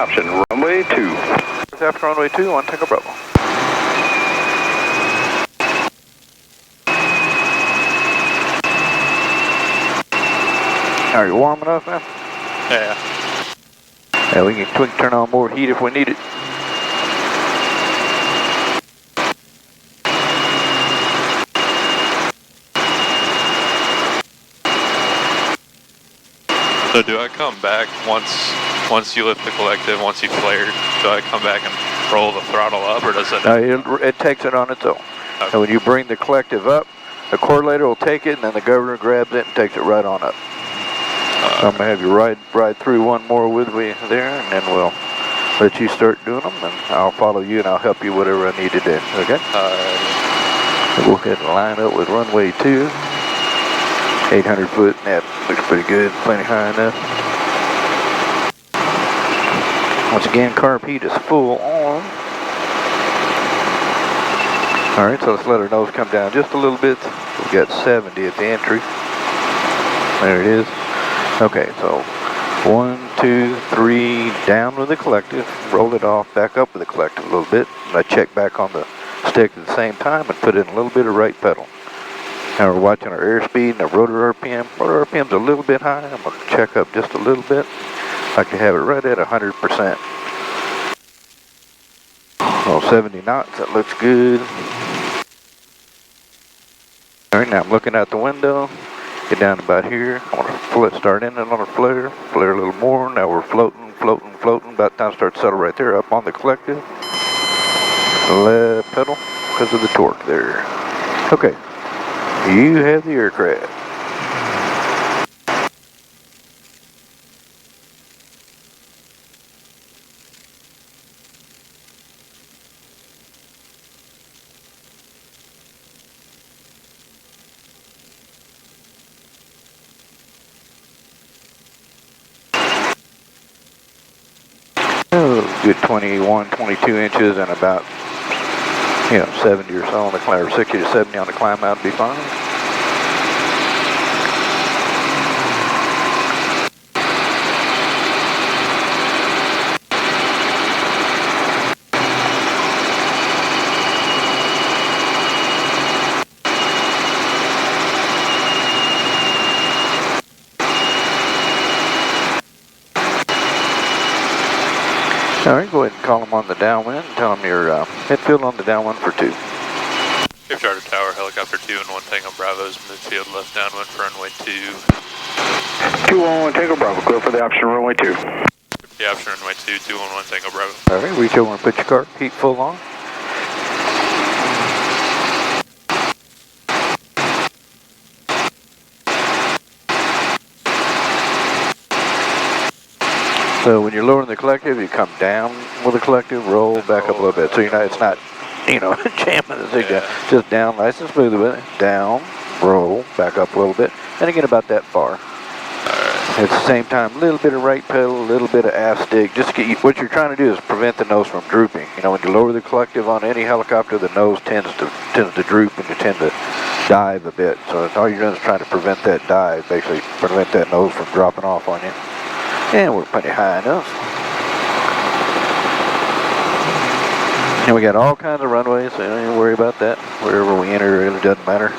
option, runway 2. After runway 2, 1 Tango Bravo. Are you warm enough, man? Yeah. Yeah, we can turn on more heat if we need it. So do I come back once you lift the collective, once you flared, do I come back and roll the throttle up, or does it? It takes it on its own. Okay. So when you bring the collective up, the correlator will take it, and then the governor grabs it and takes it right on up. So I'm going to have you ride through one more with me there, and then we'll let you start doing them, and I'll follow you, and I'll help you whatever I need to do, okay? We'll go ahead and line up with runway 2. 800 foot, that looks pretty good, plenty high enough. Once again, carb heat is full on. Alright, so let's let our nose come down just a little bit. We've got 70 at the entry. There it is. Okay, so 1, 2, 3, down with the collective, roll it off, back up with the collective a little bit. And I check back on the stick at the same time and put in a little bit of right pedal. Now we're watching our airspeed and our rotor RPM. Rotor RPM's a little bit high. I'm going to check up just a little bit. I like to have it right at 100%. Oh, 70 knots, that looks good. Alright, now I'm looking out the window. Get down about here. I want to start in on our flare a little more. Now we're floating. About time to start to settle right there up on the collective. Left pedal because of the torque there. Okay. You have the aircraft. Oh, good 21, 22 inches and about 70 or so on the climb, or 60 to 70 on the climb out would be fine. Alright, go ahead and call them on the downwind and tell them your midfield on the downwind for 2. Cape Charter Tower, helicopter 2 and 1 Tango Bravo's midfield left downwind for runway 2. 211 Tango Bravo, clear for the option runway 2. The option runway 2, 211 Tango Bravo. Alright, reach over and put your car heat full on. So when you're lowering the collective, you come down with the collective, roll back up a little bit. So it's not, jamming the thing down. Just down, nice and smooth with it. Down, roll, back up a little bit. And again, about that far. At the same time, a little bit of right pedal, a little bit of aft stick. Just to get what you're trying to do is prevent the nose from drooping. When you lower the collective on any helicopter, the nose tends to droop and you tend to dive a bit. So all you're doing is trying to prevent that dive, basically prevent that nose from dropping off on you. And we're pretty high enough. And we got all kinds of runways, so don't even worry about that. Wherever we enter, it really doesn't matter.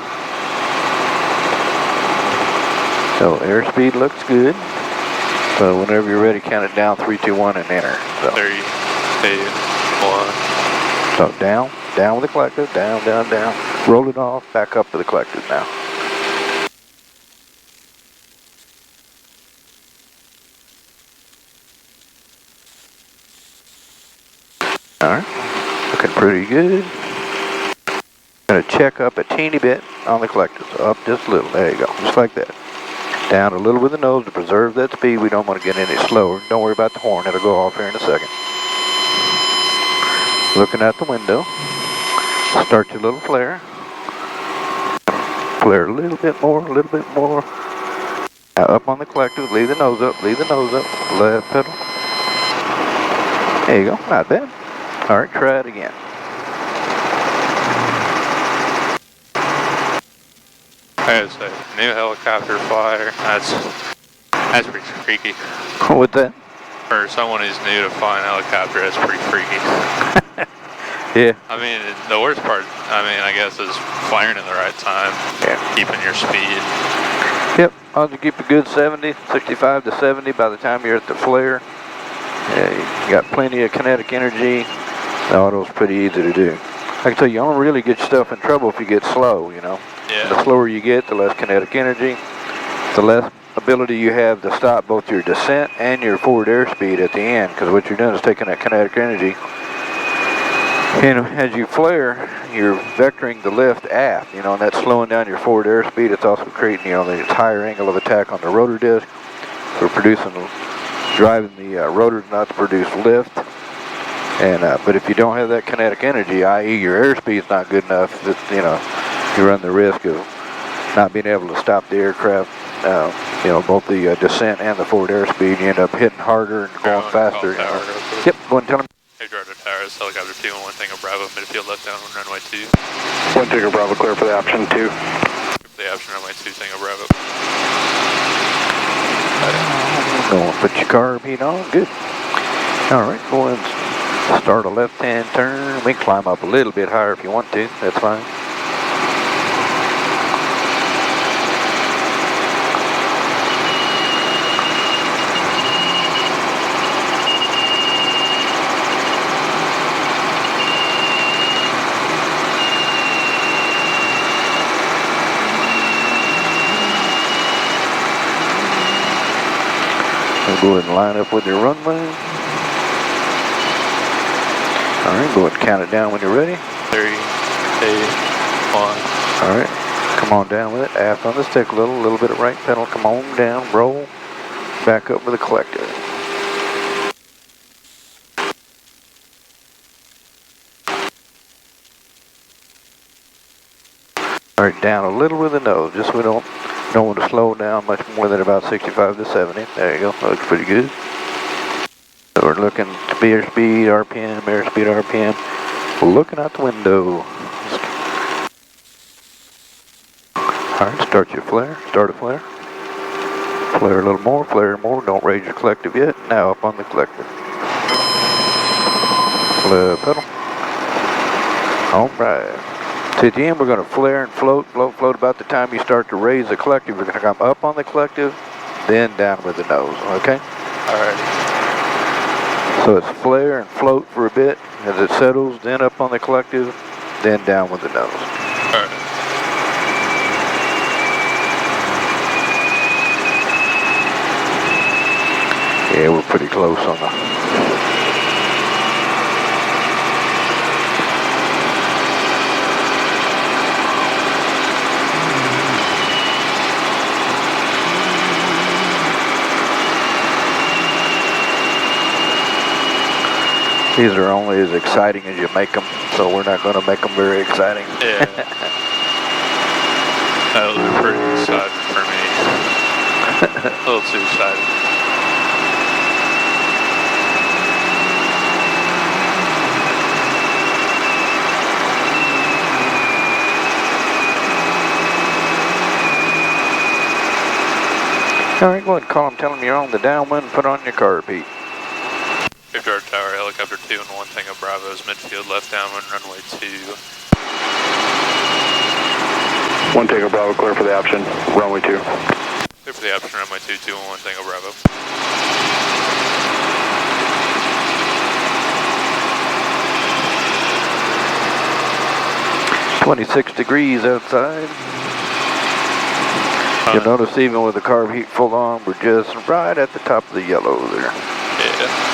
So airspeed looks good. So whenever you're ready, count it down, 3, 2, 1, and enter. So 3, 2, 1. So down with the collective, down. Roll it off, back up to the collective now. Alright, looking pretty good. Gonna check up a teeny bit on the collective, so up just a little, there you go, just like that. Down a little with the nose to preserve that speed, we don't want to get any slower. Don't worry about the horn, it'll go off here in a second. Looking out the window, start your little flare. Flare a little bit more. Now up on the collective, leave the nose up, left pedal. There you go, not bad. Alright, try it again. That's a new helicopter flyer. That's pretty freaky. What's that? For someone who's new to flying a helicopter, that's pretty freaky. Yeah. I mean, the worst part, I guess, is flaring in the right time. Yeah. Keeping your speed. Yep, I'll keep a good 70, 65 to 70 by the time you're at the flare. Yeah, you got plenty of kinetic energy. The auto's pretty easy to do. I can tell you, don't really get yourself in trouble if you get slow, you know. Yeah. The slower you get, the less kinetic energy, the less ability you have to stop both your descent and your forward airspeed at the end, because what you're doing is taking that kinetic energy, and as you flare, you're vectoring the lift aft, you know, and that's slowing down your forward airspeed. It's also creating, you know, the higher angle of attack on the rotor disc. So driving the rotors not to produce lift. And but if you don't have that kinetic energy, i.e. your airspeed's not good enough, that, you know, you run the risk of not being able to stop the aircraft, you know, both the descent and the forward airspeed. You end up hitting harder and going faster. You know. Yep, go and tell them. Hey, Rotor Towers, helicopter 2 on 1 Tango Bravo, midfield left down on runway 2. 1 Tango Bravo, clear for the option 2. Clear for the option runway 2, Tango Bravo. Go and put your carb heat on, good. All right, go and start a left-hand turn. We can climb up a little bit higher if you want to, that's fine. Go ahead and line up with your runway. All right, go ahead and count it down when you're ready. 3, 2, 1. All right, come on down with it. Aft on the stick a little bit of right pedal. Come on down, roll. Back up with the collector. All right, down a little with the nose, just so we don't want to slow down much more than about 65 to 70. There you go, that looks pretty good. So we're looking to be airspeed, RPM. We're looking out the window. All right, start your flare, start a flare. Flare a little more, flare more, don't raise your collective yet. Now up on the collector. Left pedal. All right. So at the end, we're going to flare and float about the time you start to raise the collective. We're going to come up on the collective, then down with the nose, okay? All right. So it's flare and float for a bit. As it settles, then up on the collective, then down with the nose. All right. Yeah, we're pretty close on the... These are only as exciting as you make them, so we're not going to make them very exciting. Yeah. That was pretty exciting for me. A little too exciting. All right, go ahead and call them, tell them you're on the downwind, put on your carb heat. Victor Tower, helicopter 2 and 1 Tango Bravo is midfield left downwind runway 2. 1 Tango Bravo, clear for the option, runway 2. Clear for the option runway 2, 2 and 1 Tango Bravo. 26 degrees outside. You'll notice even with the carb heat full on, we're just right at the top of the yellow there. Yeah.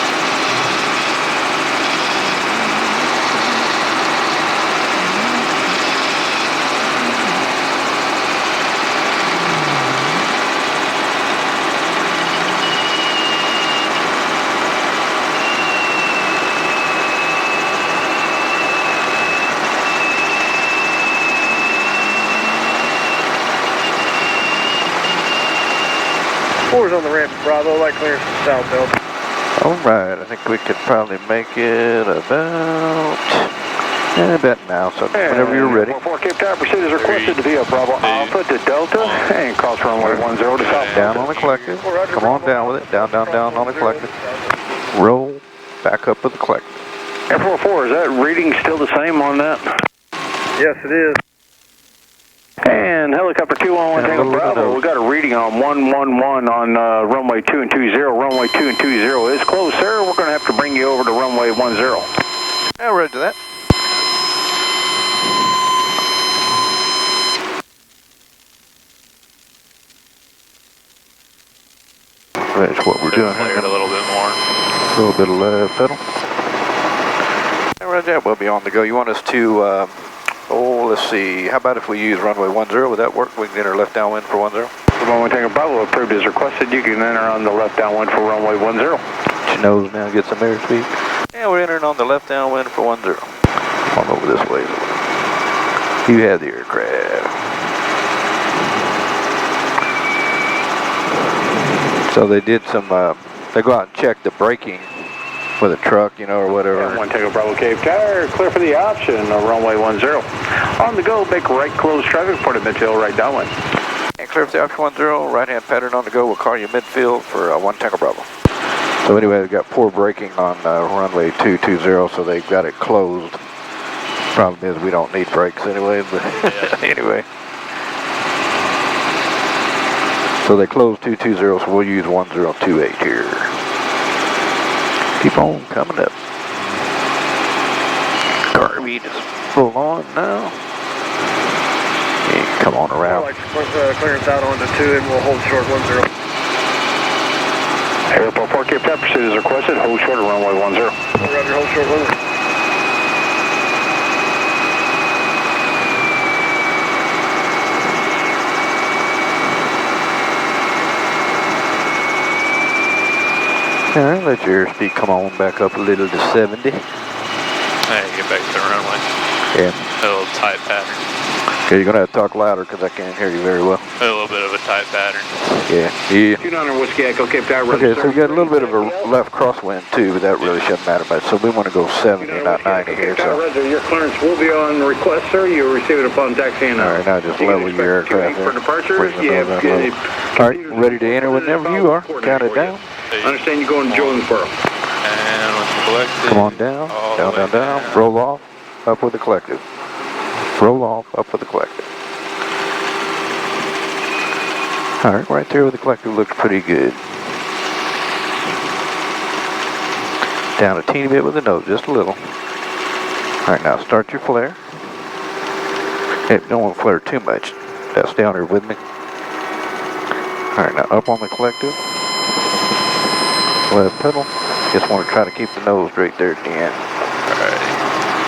Four's on the ramp, Bravo, light clearance southbound. All right, I think we could probably make it about now, so whenever you're ready. 4 Cape Tower pursuit is requested to be a Bravo Alpha to Delta and cross runway 10 to south. Down on the collective. Come on down with it. Down on the collective. roll, back up with the collective. F44, is that reading still the same on that? Yes, it is. And helicopter 211 Tango Bravo, we got a reading on 111 on runway 2 and 20. Runway 2 and 20 is closed, sir. We're going to have to bring you over to runway 10. Yeah, roger that. That's what we're doing. Flared a little bit more. A little bit of left pedal. Yeah, roger that. We'll be on the go. You want us to, let's see. How about if we use runway 10? Would that work? We can enter left downwind for 10. Runway Tango Bravo approved as requested. You can enter on the left downwind for runway 10. She knows now, get some airspeed. Yeah, we're entering on the left downwind for 10. On over this way. You have the aircraft. So they did some, they go out and check the braking with a truck, you know, or whatever. 1 Tango Bravo Cape Tower, clear for the option of runway 10. On the go, make right close traffic for the midfield right downwind. And clear for the option 10, right hand pattern on the go. We'll call you midfield for 1 Tango Bravo. So anyway, they've got poor braking on runway 220, so they've got it closed. Problem is we don't need brakes anyway, but anyway. So they closed 220, so we'll use 1028 here. Keep on coming up. Car beat is full on now. Yeah, come on around. Clearance out onto 2 and we'll hold short 10. Airport 4 Cape Tower, pursuit is requested. Hold short of runway 10. Roger, hold short 10. All right, let your airspeed come on back up a little to 70. Hey, get back to the runway. Yeah. A little tight pattern. Okay, you're going to have to talk louder because I can't hear you very well. A little bit of a tight pattern. Yeah. 29 Whiskey Echo Cape Tower. Okay, so we got a little bit of a left crosswind too, but that really shouldn't matter much. So we want to go 70, not 90 here. So. Your clearance will be on request, sir. You'll receive it upon taxiing. All right, now just level your aircraft. For departure, All right, ready to enter whenever you are. Count it down. I understand you're going to Jonesboro. And with the collective. Come on down, down. Roll off, up with the collective. Roll off, up with the collective. All right, right there with the collective looks pretty good. Down a teeny bit with the nose, just a little. All right, now start your flare. Hey, don't want to flare too much. Stay down here with me. All right, now up on the collective. Left pedal. Just want to try to keep the nose straight there at the end.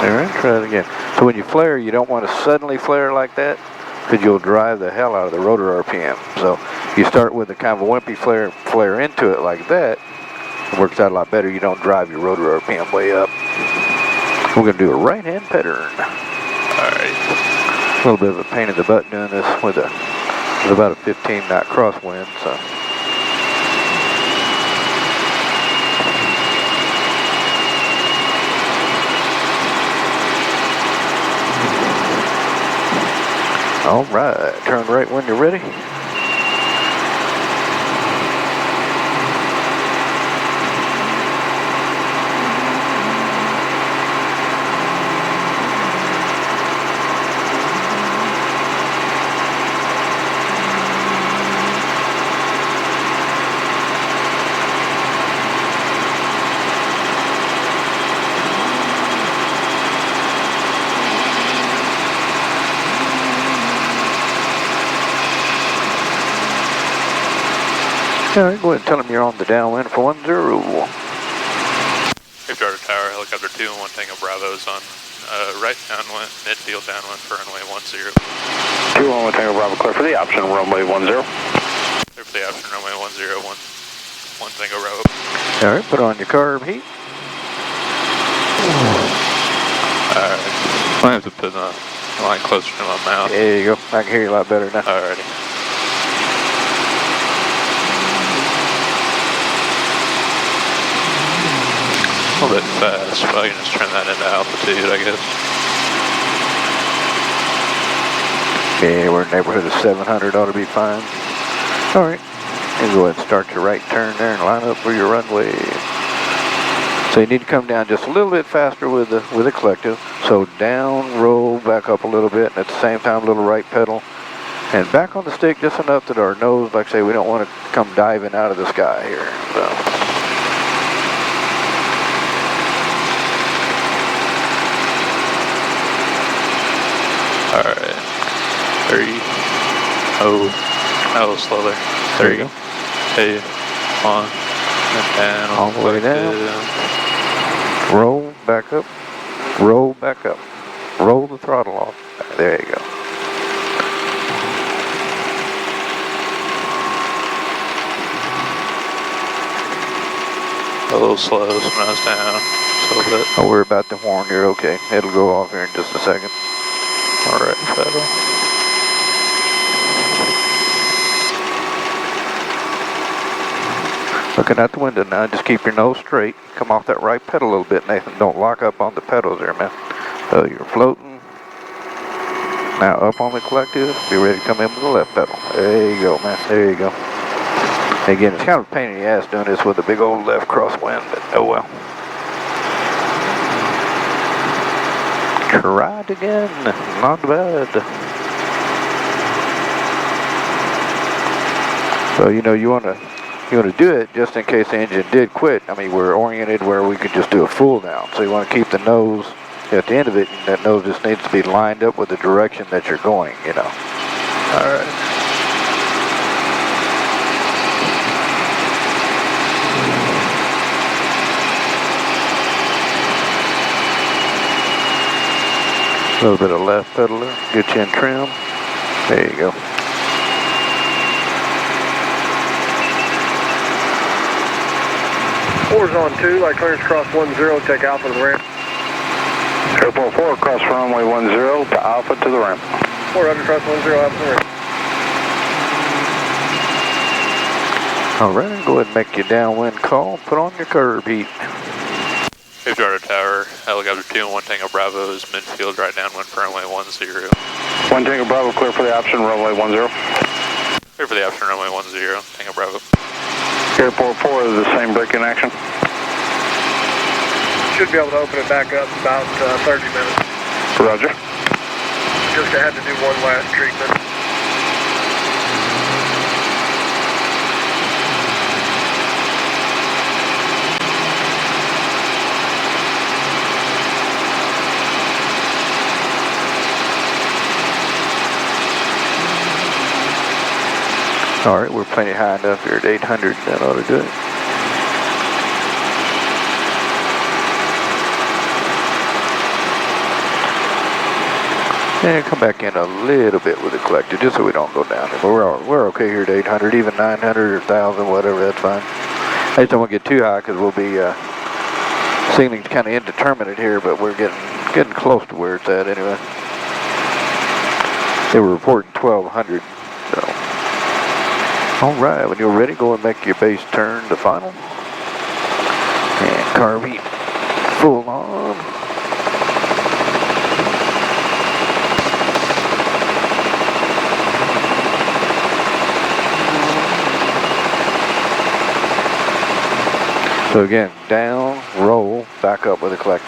All right, try it again. So when you flare, you don't want to suddenly flare like that because you'll drive the hell out of the rotor RPM. So you start with a kind of a wimpy flare into it like that. It works out a lot better. You don't drive your rotor RPM way up. We're going to do a right-hand pattern. All right. A little bit of a pain in the butt doing this with about a 15-knot crosswind. So. All right, turn right when you're ready. All right, go ahead and tell them you're on the downwind for 10. Cape Charter Tower, helicopter 2 and 1 Tango Bravo's on right downwind, midfield downwind for runway 10. 2 on 1 Tango Bravo, clear for the option runway 10. Clear for the option runway 10, 1 Tango Bravo. All right, put on your carb heat. Alright, I have to put the line closer to my mouth. There you go. I can hear you a lot better now. Alrighty. A little bit fast, but I can just turn that into altitude, I guess. Yeah, we're in the neighborhood of 700, ought to be fine. All right, and go ahead and start your right turn there and line up for your runway. So you need to come down just a little bit faster with the collective. So down, roll, back up a little bit, and at the same time, a little right pedal. And back on the stick just enough that our nose, like I say, we don't want to come diving out of the sky here. So. Alright. 3. Oh, a little slow there. 3, 2, 1. And all the way down. Roll, back up. Roll, back up. Roll the throttle off. There you go. A little slow, so now it's down just a little bit. Don't worry about the horn, you're okay. It'll go off here in just a second. Alright, pedal. Looking out the window now, just keep your nose straight. Come off that right pedal a little bit, Nathan. Don't lock up on the pedals there, man. So you're floating. Now up on the collective, be ready to come in with the left pedal. There you go, man, there you go. Again, it's kind of a pain in the ass doing this with a big old left crosswind, but oh well. Try it again, not bad. So you know you want to do it just in case the engine did quit. I mean, we're oriented where we could just do a full down. So you want to keep the nose at the end of it, and that nose just needs to be lined up with the direction that you're going, you know. All right. A little bit of left pedal there, get you in trim. There you go. Four's on 2, like clearance cross 10, take Alpha to the ramp. Airport 4, cross runway 10 to Alpha to the ramp. 4 Roger, cross 10, Alpha to the ramp. All right, go ahead and make your downwind call. Put on your curb heat. We've Charter Tower, helicopter 2 and 1 Tango Bravo is midfield, right downwind for runway 10. 1 Tango Bravo, clear for the option, runway 10. Clear for the option, runway 10, Tango Bravo. Airport 4 is the same braking action. Should be able to open it back up in about 30 minutes. Roger. Just had to do one last treatment. All right, we're plenty high enough here at 800. That ought to do it. And come back in a little bit with the collector, just so we don't go down. But we're okay here at 800, even 900 or 1,000, whatever. That's fine. I just don't want to get too high because we'll be seeming kind of indeterminate here, but we're getting close to where it's at anyway. They were reporting 1,200. So. All right, when you're ready, go and make your base turn to final. And carb heat full on. So again, down, roll, back up with a collector.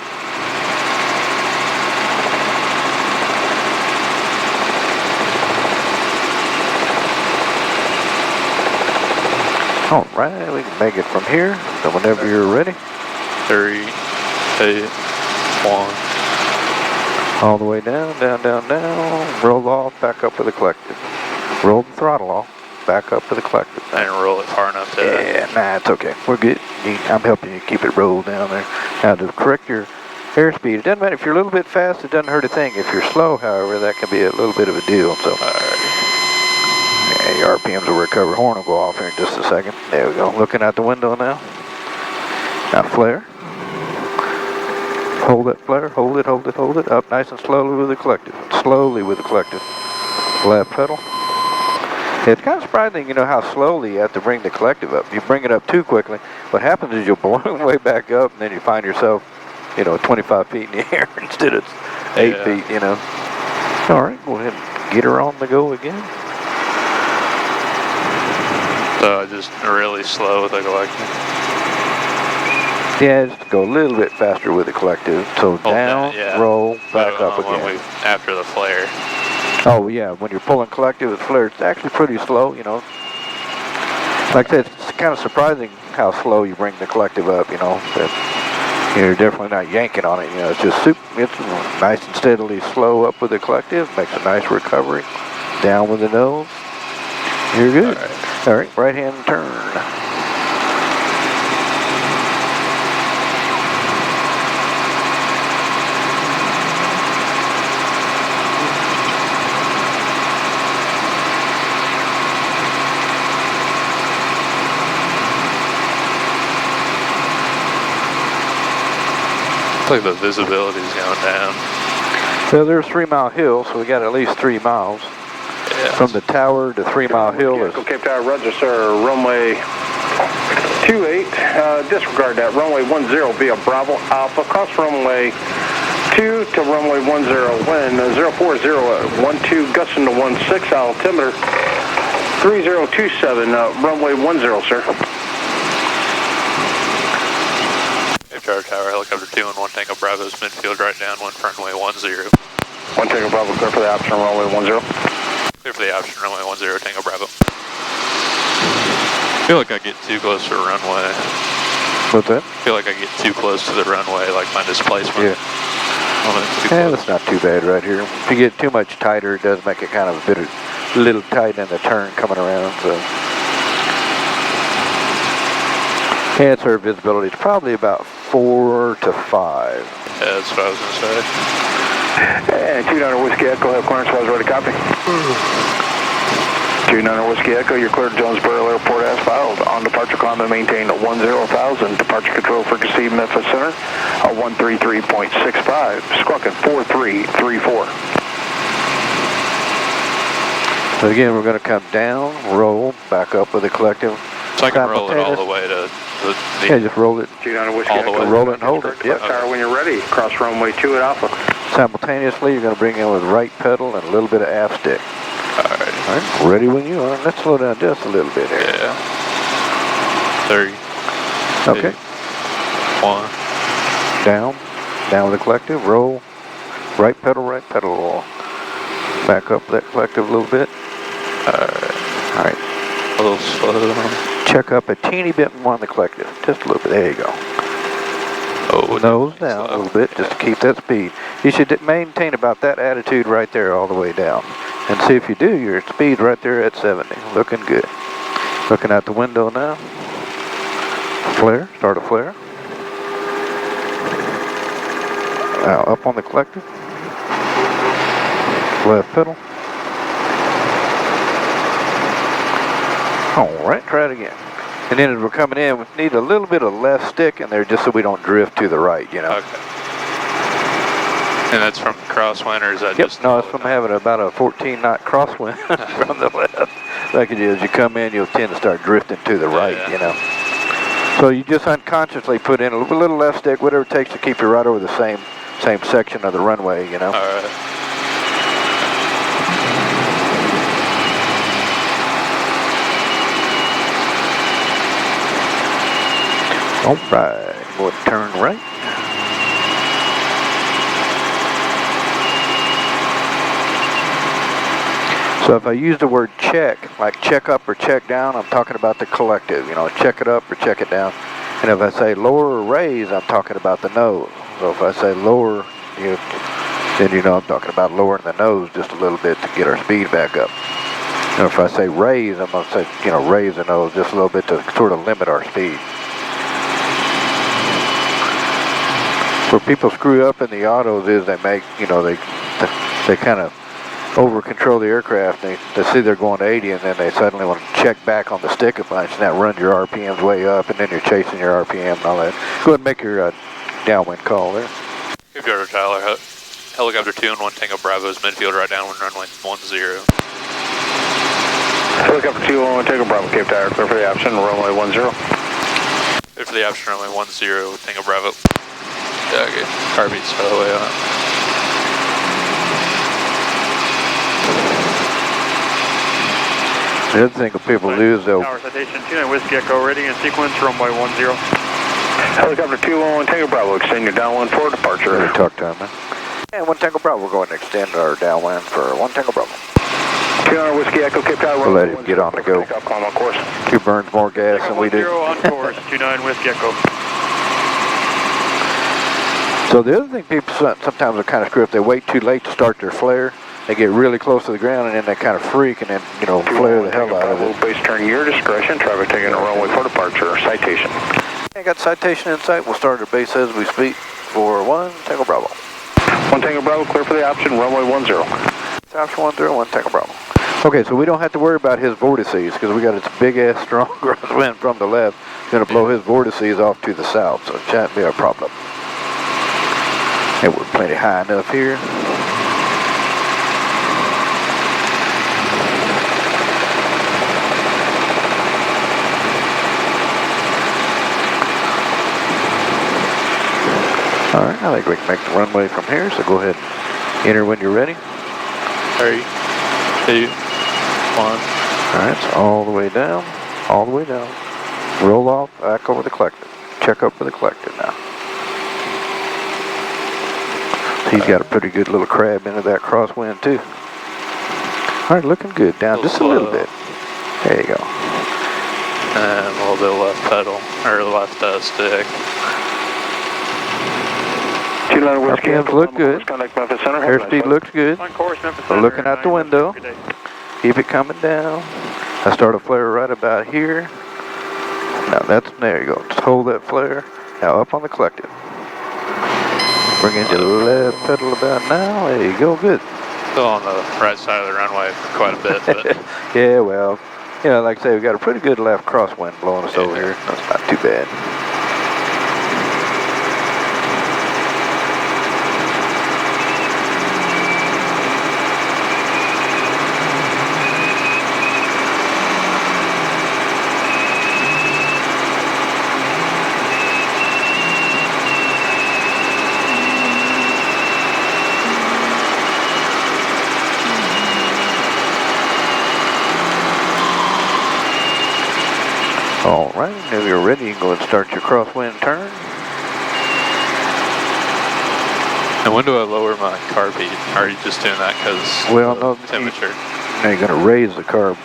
All right, we can make it from here. So whenever you're ready. 3, 2, 1. All the way down, down, down, down. Roll off, back up with a collective. Roll the throttle off, back up with a collective. I didn't roll it far enough to... Yeah, nah, it's okay. We're good. I'm helping you keep it rolled down there. Now to correct your airspeed, it doesn't matter if you're a little bit fast, it doesn't hurt a thing. If you're slow, however, that can be a little bit of a deal. So, yeah, your RPMs will recover. Horn will go off here in just a second. There we go. Looking out the window now. Now flare. Hold that flare. Hold it, hold it, hold it. Up nice and slowly with the collective. Slowly with the collective. Left pedal. It's kind of surprising, you know, how slowly you have to bring the collective up. If you bring it up too quickly, what happens is you'll balloon way back up, and then you find yourself, you know, 25 feet in the air instead of 8 feet, you know. All right, go ahead and get her on the go again. So just really slow with the collector. Yeah, just go a little bit faster with the collective. So down, yeah. roll, back up When again. after the flare. Oh yeah, when you're pulling collective with flare, it's actually pretty slow, you know. Like I said, it's kind of surprising how slow you bring the collective up, you know. But you're definitely not yanking on it, you know. It's just it's nice and steadily slow up with the collective, makes a nice recovery. Down with the nose. You're good. All right, right hand turn. Looks like the visibility's going down. So there's 3 Mile Hill, so we got at least 3 miles. Yeah. From the tower to 3 Mile Hill is... Cape Tower, register runway 28. Disregard that. Runway 10 via Bravo Alpha. Cross runway 2 to runway 10. Wind 040 at 12, gusting to 16. Altimeter 3027. Runway 10, sir. Tower, helicopter 2 and 1 Tango Bravo's midfield right down, 1 runway 10. 1 Tango Bravo, clear for the option, runway 10. Clear for the option, runway 10, Tango Bravo. I feel like I get too close to the runway. What's that? I feel like I get too close to the runway, like my displacement. Yeah, that's not too bad right here. If you get too much tighter, it does make it kind of a little tight in the turn coming around, so... Yeah, it's our visibility. It's probably about 4 to 5. Yeah, that's what I was going to say. And 29 Whiskey Echo, have clearance, I was ready to copy. 29 Whiskey Echo, you're cleared to Jonesboro Airport as filed. On departure, climb and maintain 10,000. Departure control frequency, Memphis Center, 133.65. Squawking 4334. So again, we're going to come down, roll, back up with the collective. So I can roll it all the way to the... Yeah, just roll it. 29 Whiskey all the Echo. way. Roll it and hold it. Yep. Tower when you're ready. Cross runway 2 at Alpha. Simultaneously, you're going to bring in with right pedal and a little bit of aft stick. Alright. All right, ready when you are. Let's slow down just a little bit here. Yeah. 3. Okay. 1. Down with the collective, roll. Right pedal, back up that collective a little bit. All right. A little slow. Check up a teeny bit more on the collective, just a little bit. There you go. Oh, nose down a little bit, just to keep that speed. You should maintain about that attitude right there all the way down. And see if you do, your speed right there at 70. Looking good. Looking out the window now. Flare, start a flare. Now up on the collective. Left pedal. All right, try it again. And then as we're coming in, we need a little bit of left stick in there just so we don't drift to the right, you know. Okay. And that's from crosswind, or is that just... No, it's from having about a 14-knot crosswind from the left. Like it is, you come in, you'll tend to start drifting to the right, you know. So you just unconsciously put in a little left stick, whatever it takes to keep you right over the same section of the runway, you know. All right. All right, we'll turn right. So if I use the word check, like check up or check down, I'm talking about the collective, you know, check it up or check it down. And if I say lower or raise, I'm talking about the nose. So if I say lower, then you know I'm talking about lowering the nose just a little bit to get our speed back up. And if I say raise, I'm going to say, you know, raise the nose just a little bit to sort of limit our speed. Where people screw up in the autos is they make, you know, they kind of over control the aircraft. They see they're going to 80 and then they suddenly want to check back on the stick a bunch and that runs your RPMs way up and then you're chasing your RPM and all that. Go ahead and make your downwind call there. If you're Tyler, helicopter 2 and 1 Tango Bravo's midfield right downwind runway 10. Helicopter 2 and 1 Tango Bravo, Cape Tower, clear for the option, runway 10. Clear for the option, runway 10, Tango Bravo. Yeah, okay. Car beats by the way on. The other thing that people lose, though. Tower citation 29 Whiskey Echo ready in sequence, runway 10. Helicopter 211 Tango Bravo, extend your downwind for departure. Let me talk to him, man. And 1 Tango Bravo, we're going to extend our downwind for 1 Tango Bravo. 200 Whiskey Echo, Cape Tower. We'll let him get on the go. Climb on course. He burns more gas than we do. 0 on course, 29 Whiskey Echo. So the other thing people sometimes will kind of screw up, they wait too late to start their flare. They get really close to the ground and then they kind of freak and then, you know, flare the hell out of it. Base turn your discretion, traffic taking a runway for departure, citation. I got citation in sight. We'll start at base as we speak for 1 Tango Bravo. 1 Tango Bravo, clear for the option, runway 10. It's option 10, 1 Tango Bravo. Okay, so we don't have to worry about his vortices because we got this big ass strong crosswind from the left. It's going to blow his vortices off to the south, so it shan't be a problem. And we're plenty high enough here. Alright, I think we can make the runway from here, so go ahead and enter when you're ready. 3, 2, 1. Alright, so all the way down, all the way down. Roll off, back over the collective. Check up for the collective now. He's got a pretty good little crab into that crosswind too. Alright, looking good. Down just a little bit. There you go. And a little bit of left pedal, or left stick. RPMs look good. Airspeed looks good. On course, Memphis We're Center, looking out the 9 window. Good day. Keep it coming down. I start a flare right about here. Now that's, there you go. Just hold that flare. Now up on the collective. Bring in your left pedal about now. There you go, good. Still on the right side of the runway for quite a bit, but Yeah, well, you know, like I say, we got a pretty good left crosswind blowing us over here. That's not too bad. All right, if you're ready, you can go and start your crosswind turn. And when do I lower my carb heat? Are you just doing that because no, temperature? Now you're going to raise the carb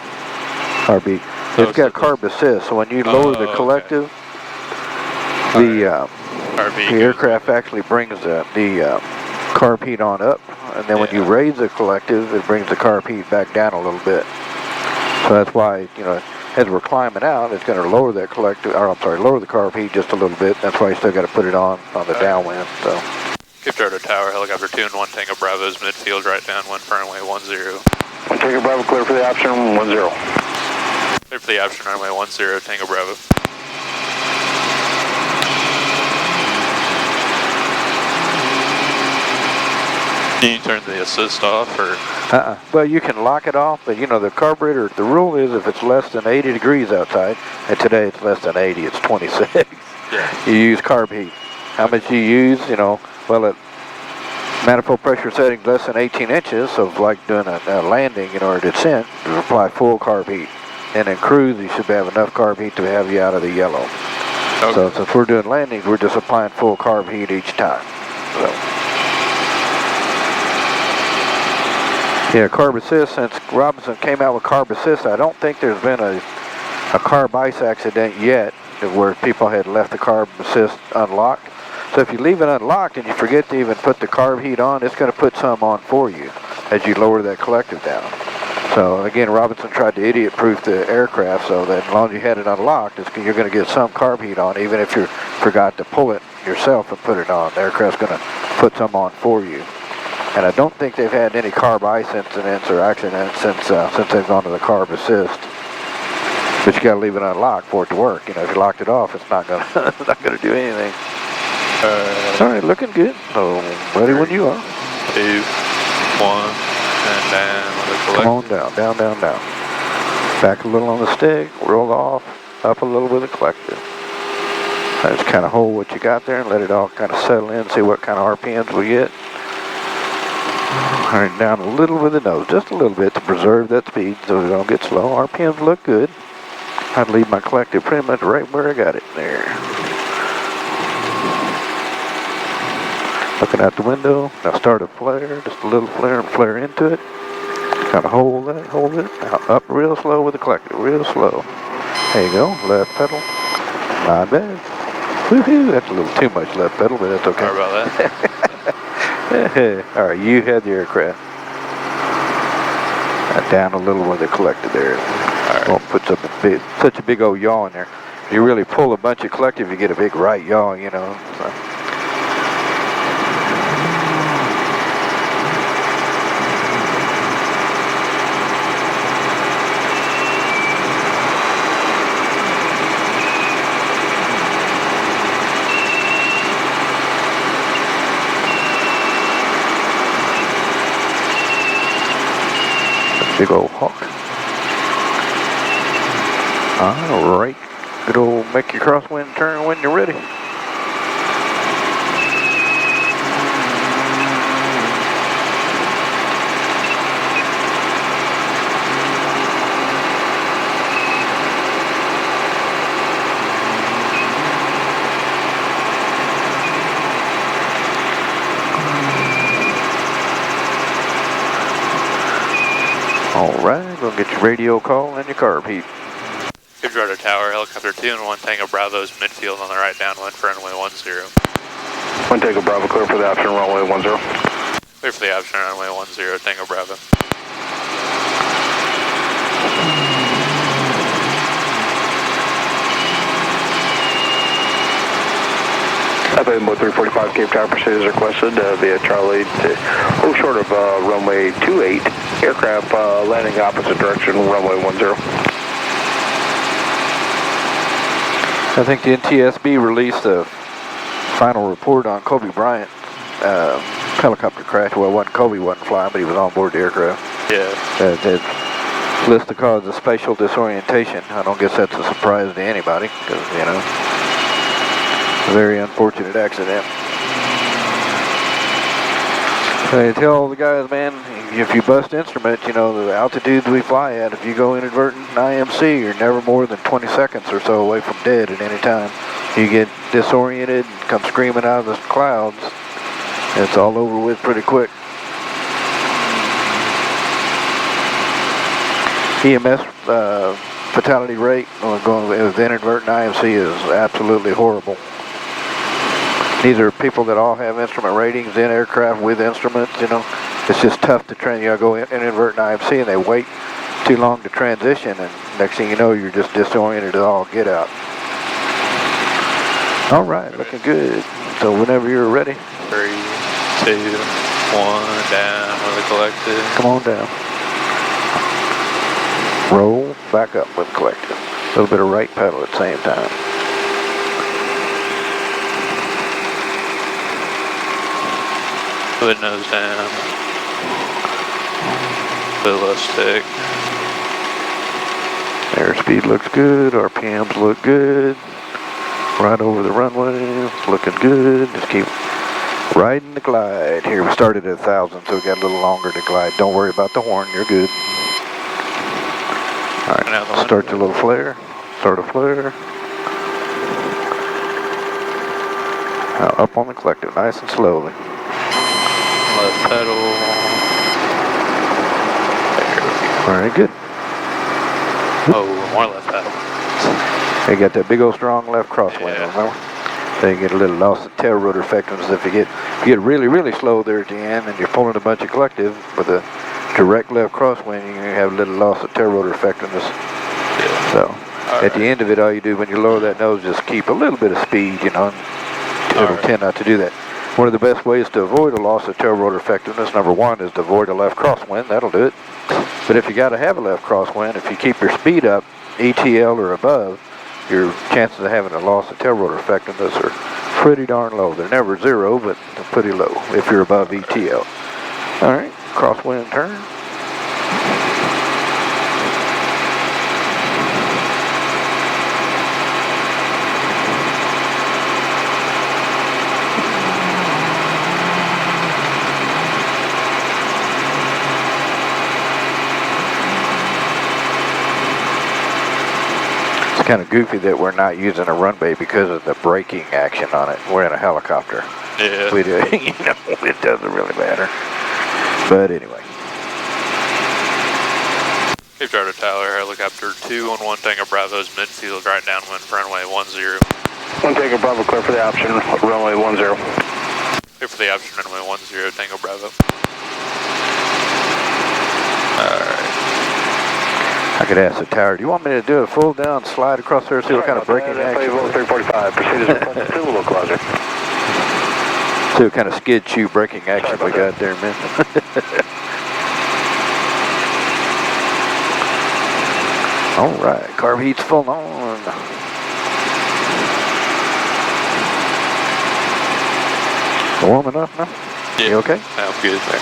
heat. It's got carb assist, so when you lower the collective, the aircraft actually brings the carb heat on up, and then when you raise the collective, it brings the carb heat back down a little bit. So that's why, you know, as we're climbing out, it's going to lower that collective, or I'm sorry, lower the carb heat just a little bit. That's why you still got to put it on the downwind. So. Cape Tower Tower, helicopter 2 and 1 Tango Bravo's midfield, right downwind for runway 10. 1 Tango Bravo, clear for the option, 10. Clear for the option, runway 10, Tango Bravo. Can you turn the assist off, or? Well, you can lock it off, but you know, the carburetor, the rule is if it's less than 80 degrees outside, and today it's less than 80, it's 26, Yeah. you use carb heat. How much you use, you know, well, at manifold pressure settings less than 18 inches, so like doing a landing in order to descent, you apply full carb heat. And in cruise, you should have enough carb heat to have you out of the yellow. Okay. So since we're doing landings, we're just applying full carb heat each time. So. Yeah, carb assist, since Robinson came out with carb assist, I don't think there's been a carb ice accident yet where people had left the carb assist unlocked. So if you leave it unlocked and you forget to even put the carb heat on, it's going to put some on for you as you lower that collective down. So again, Robinson tried to idiot-proof the aircraft so that as long as you had it unlocked, you're going to get some carb heat on, even if you forgot to pull it yourself and put it on. The aircraft's going to put some on for you. And I don't think they've had any carb ice incidents or accidents since they've gone to the carb assist. But you got to leave it unlocked for it to work. You know, if you locked it off, it's not gonna do anything. All right, looking good. So ready when you are. 2, 1, and down with the Come on down, down, down, down. Back a little on the stick, roll off, up a little with the collective. Just kind of hold what you got there and let it all kind of settle in, see what kind of RPMs we get. All right, down a little with the nose, just a little bit to preserve that speed so we don't get slow. RPMs look good. I'd leave my collective pretty much right where I got it there. Looking out the window. Now start a flare, just a little flare and flare into it. Kind of hold it. Now up real slow with the collector, real slow. There you go, left pedal. My bad. Woohoo, that's a little too much left pedal, but that's okay. Sorry about that. All right, you had the aircraft. Down a little with the collector there. Right. Won't put such a big old yaw in there. You really pull a bunch of collective, you get a big right yaw, you know. So. Big old hawk. All right. Good old make your crosswind turn when you're ready. All right, we'll get your radio call and your carb heat. Good rudder tower, helicopter 2 and 1 Tango Bravo's midfield on the right downwind for runway 10. 1 Tango Bravo, clear for the option runway 10. Clear for the option runway 10, Tango Bravo. FAMO 345 Cape Tower pursuit is requested via Charlie to short of runway 28. Aircraft landing opposite direction, runway 10. I think the NTSB released a final report on Kobe Bryant helicopter crash. Well, Kobe wasn't flying, but he was on board the aircraft. Yeah. That list the cause of spatial disorientation. I don't guess that's a surprise to anybody, because, you know, a very unfortunate accident. I tell the guys, man, if you bust instruments, you know, the altitudes we fly at, if you go inadvertent IMC, you're never more than 20 seconds or so away from dead at any time. You get disoriented and come screaming out of the clouds, it's all over with pretty quick. EMS fatality rate going with inadvertent IMC is absolutely horrible. These are people that all have instrument ratings in aircraft with instruments, you know. It's just tough to train. You go in inadvertent IMC and they wait too long to transition, and next thing you know, you're just disoriented at all get out. All right, looking good. So whenever you're ready. 3, 2, 1, down with the collective. Come on down. Roll back up with collective. A little bit of right pedal at the same time. Put nose down. Put a little stick. Airspeed looks good. RPMs look good. Right over the runway. Looking good. Just keep riding the glide. Here, we started at 1,000, so we got a little longer to glide. Don't worry about the horn. You're good. All right, start the little flare. Start a flare. Now up on the collective, nice and slowly. Left pedal. All right, good. Oh, more left pedal. You got that big old strong left crosswind, yeah. remember? Then you get a little loss of tail rotor effectiveness. If you get really, really slow there at the end and you're pulling a bunch of collective with a direct left crosswind, you're going to have a little loss of tail rotor effectiveness. Yeah. So at the end of it, all you do when you lower that nose, just keep a little bit of speed, you know, and it'll tend not to do that. One of the best ways to avoid a loss of tail rotor effectiveness, number one, is to avoid a left crosswind. That'll do it. But if you got to have a left crosswind, if you keep your speed up, ETL or above, your chances of having a loss of tail rotor effectiveness are pretty darn low. They're never zero, but they're pretty low if you're above ETL. All right, crosswind turn. Kind of goofy that we're not using a runway because of the braking action on it. We're in a helicopter. Yeah. We do, it doesn't really matter. But anyway. Cape Charter Tower, helicopter 211 Tango Bravo's midfield, right downwind, runway 10. 1 Tango Bravo, clear for the option, runway 10. Clear for the option, runway 10, Tango Bravo. Alright. I could ask the tower, do you want me to do a full down slide across there, see what kind of braking action? 345, proceed as requested, 2, a little closer. See what kind of skid shoe braking action we got there, man. All right, carb heat's full on. Warm enough now? Yeah. You okay? I'm good there.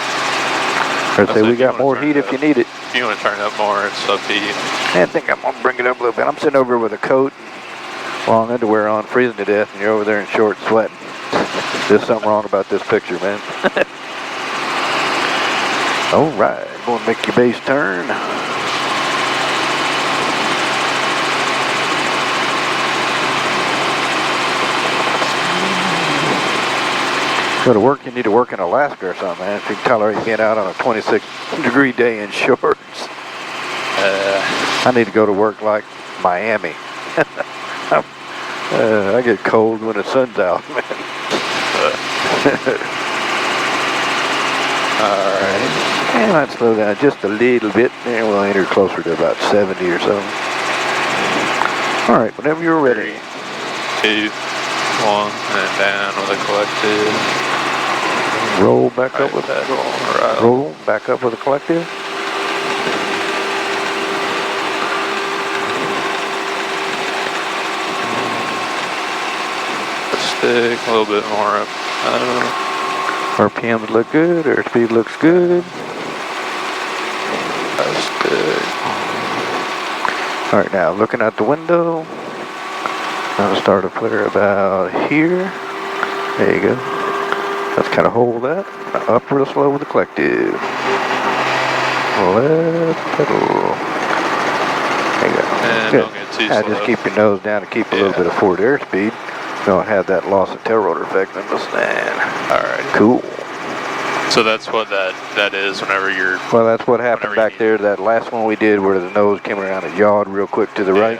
Or say we got more heat if you need it. If you want to turn it up more, it's up to you. I think I'm gonna bring it up a little bit. I'm sitting over with a coat, long underwear on, freezing to death, and you're over there in shorts sweating. There's something wrong about this picture, man. All right, going to make your base turn. Go to work, you need to work in Alaska or something, man. If you can tolerate being out on a 26-degree day in shorts. I need to go to work like Miami. I get cold when the sun's out, man. Alright. And let's slow down just a little bit. And we'll enter closer to about 70 or so. Alright, whenever you're ready. 3, 2, 1, and down with a collective. Roll back up with that. Right. Roll back up with a collective. Stick a little bit more up. RPMs look good, airspeed looks good. That's good. Alright, now looking out the window. I'll start a flare about here. There you go. Let's kind of hold that. Up real slow with the collective. Left pedal. There you go. And Good. don't get too Now slow. just keep your nose down and keep a little bit of forward airspeed. Don't have that loss of tail rotor effect in the stand. Alright. Cool. So that's what that is whenever you're... Well, that's what happened back there. That last one we did where the nose came around and yawed real quick to the right.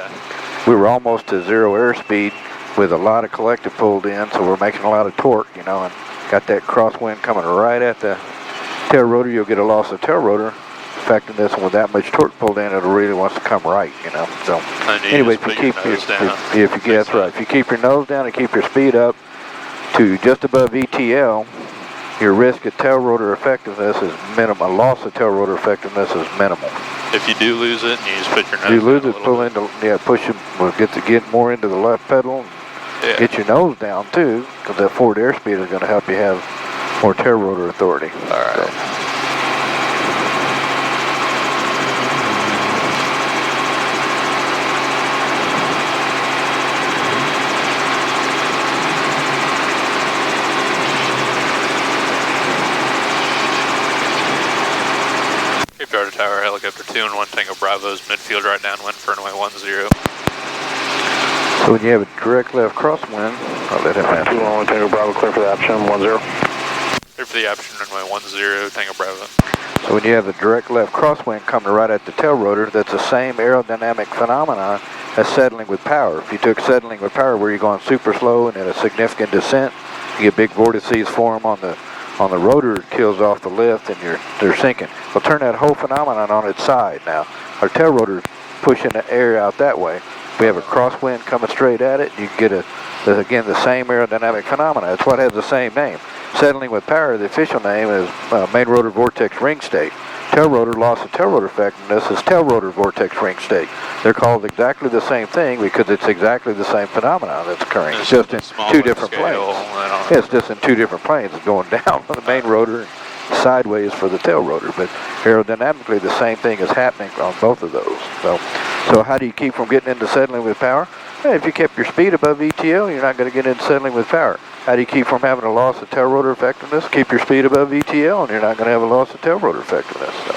We were almost to zero airspeed with a lot of collective pulled in, so we're making a lot of torque, and got that crosswind coming right at the tail rotor. You'll get a loss of tail rotor affecting this one with that much torque pulled in. It really wants to come right, So anyway, if you keep that's right. If you keep your nose down and keep your speed up to just above ETL, your risk of tail rotor effectiveness is minimal. A loss of tail rotor effectiveness is minimal. If you do lose it, you just put your nose You lose down it, pull into, push it, we'll get more into the left pedal. Get your nose down too, because that forward airspeed is going to help you have more tail rotor authority. All right. So. Cape Charter Tower, helicopter 211 Tango Bravo's midfield, right downwind, runway 10. So when you have a direct left crosswind, I'll let him answer. 211 Tango Bravo, clear for the option, 10. Clear for the option, runway 10, Tango Bravo. So when you have a direct left crosswind coming right at the tail rotor, that's the same aerodynamic phenomenon as settling with power. If you took settling with power where you're going super slow and at a significant descent, you get big vortices form on the rotor, it kills off the lift and they're sinking. We'll turn that whole phenomenon on its side now. Our tail rotor is pushing the air out that way. We have a crosswind coming straight at it. You get again the same aerodynamic phenomena. That's what has the same name. Settling with power, the official name is main rotor vortex ring state. Tail rotor loss of tail rotor effectiveness is tail rotor vortex ring state. They're called exactly the same thing because it's exactly the same phenomenon that's occurring. It's just in two different planes. It's just in two different planes. It's going down on the main rotor and sideways for the tail rotor, but aerodynamically the same thing is happening on both of those. So how do you keep from getting into settling with power? Well, if you kept your speed above ETL, you're not going to get into settling with power. How do you keep from having a loss of tail rotor effectiveness? Keep your speed above ETL and you're not going to have a loss of tail rotor effectiveness. So.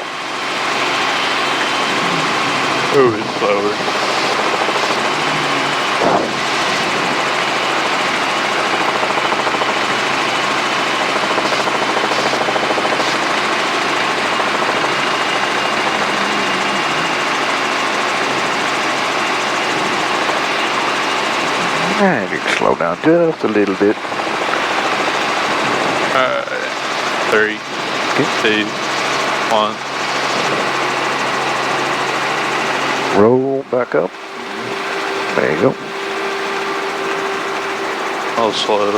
Move it slower. down just a little bit. Alright. 3, 2, 1. Roll back up. There you go. Oh, slow.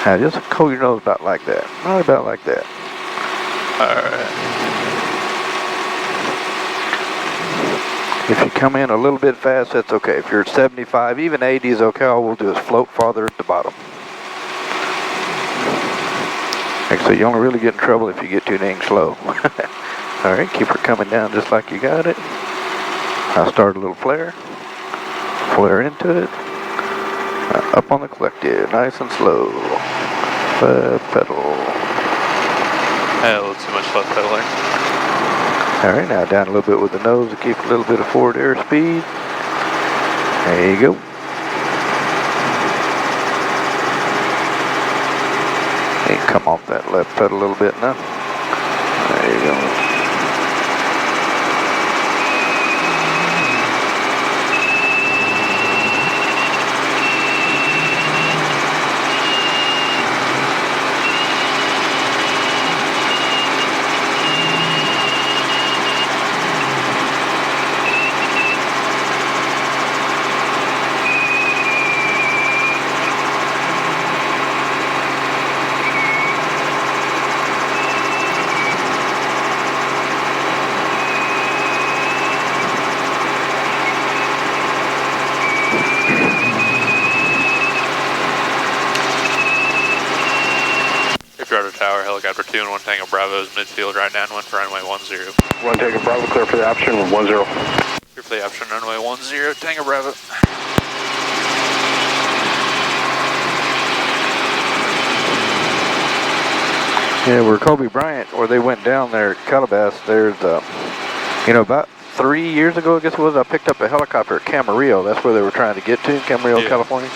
Now just hold your nose about like that. Not about like that. Alright. If you come in a little bit fast, that's okay. If you're at 75, even 80 is okay. All we'll do is float farther at the bottom. Like I said, you only really get in trouble if you get too dang slow. All right, keep her coming down just like you got it. I'll start a little flare. Flare into it. Up on the collective, nice and slow. Left pedal. Had a little too much left pedaling. All right, now down a little bit with the nose to keep a little bit of forward airspeed. There you go. And come off that left pedal a little bit now. There you go. Tower, helicopter 2 and 1 Tango Bravo is midfield right downwind for runway 10. 1 Tango Bravo, clear for the option, 10. Clear for the option, runway 10, Tango Bravo. Yeah, where Kobe Bryant, where they went down there at Calabasas, there's, you know, about 3 years ago, I guess it was, I picked up a helicopter at Camarillo. That's where they were trying to get to, Camarillo, yeah. California.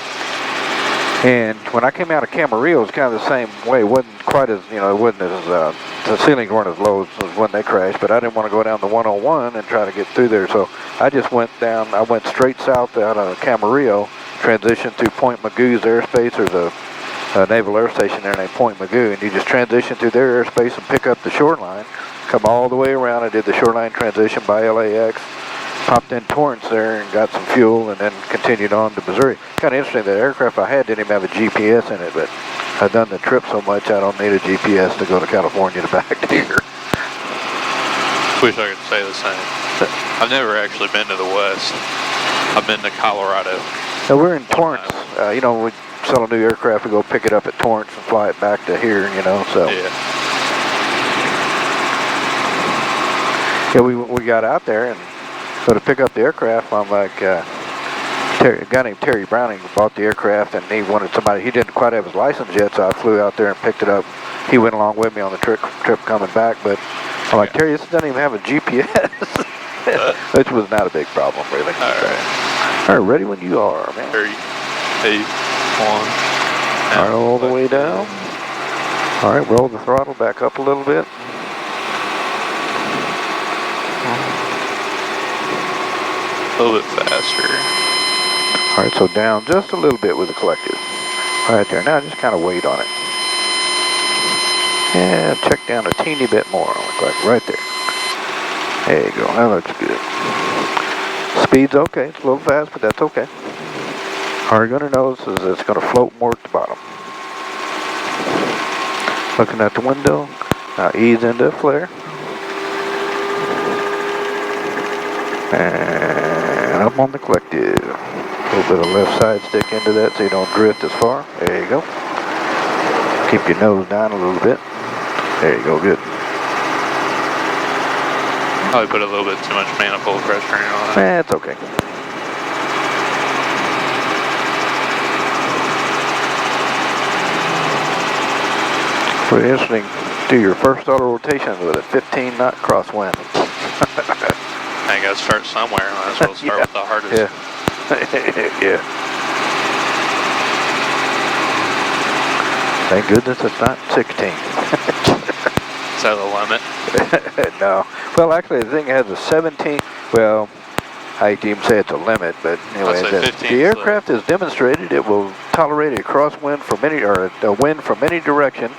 And when I came out of Camarillo, it was kind of the same way. It wasn't quite as, you know, it wasn't as, the ceilings weren't as low as when they crashed, but I didn't want to go down the 101 and try to get through there. So I just went down, I went straight south out of Camarillo, transitioned through Point Magoo's airspace. There's a naval air station there named Point Magoo, and you just transition through their airspace and pick up the shoreline, come all the way around. I did the shoreline transition by LAX, popped in Torrance there and got some fuel, and then continued on to Missouri. Kind of interesting, the aircraft I had didn't even have a GPS in it, but I've done the trip so much I don't need a GPS to go to California to back to here. Wish I could say the same. I've never actually been to the West. I've been to Colorado. So we're in Torrance. You know, we sell a new aircraft, we go pick it up at Torrance and fly it back to here, you know, so. Yeah, we got out there and so to pick up the aircraft, I'm like, a guy named Terry Browning bought the aircraft and he wanted somebody, he didn't quite have his license yet, so I flew out there and picked it up. He went along with me on the trip coming back, but I'm like, Terry, this doesn't even have a GPS, which was not a big problem, really. All right. All right, ready when you are, man. 3, 2, 1. All right, all the way down. All right, roll the throttle back up a little bit. A little bit faster. All right, so down just a little bit with the collective. Right there, now just kind of wait on it. Yeah, check down a teeny bit more on the collective, right there. There you go, that looks good. Speed's okay, it's a little fast, but that's okay. All you're gonna notice is it's gonna float more at the bottom. Looking at the window, now ease into a flare. And up on the collective. A little bit of left side stick into that so you don't drift as far. There you go. Keep your nose down a little bit. There you go, good. Probably put a little bit too much manifold pressure in on it. It's okay. Pretty interesting. Do your first auto rotation with a 15-knot crosswind. I gotta start somewhere. Might as well start with the hardest. Yeah. Yeah. Thank goodness it's not 16. Is that the limit? No. Well, actually, the thing has a 17. Well, I I hate to even say it's a limit, but anyway, I'd say 15 the aircraft has demonstrated it will tolerate a crosswind from any, or a wind from any direction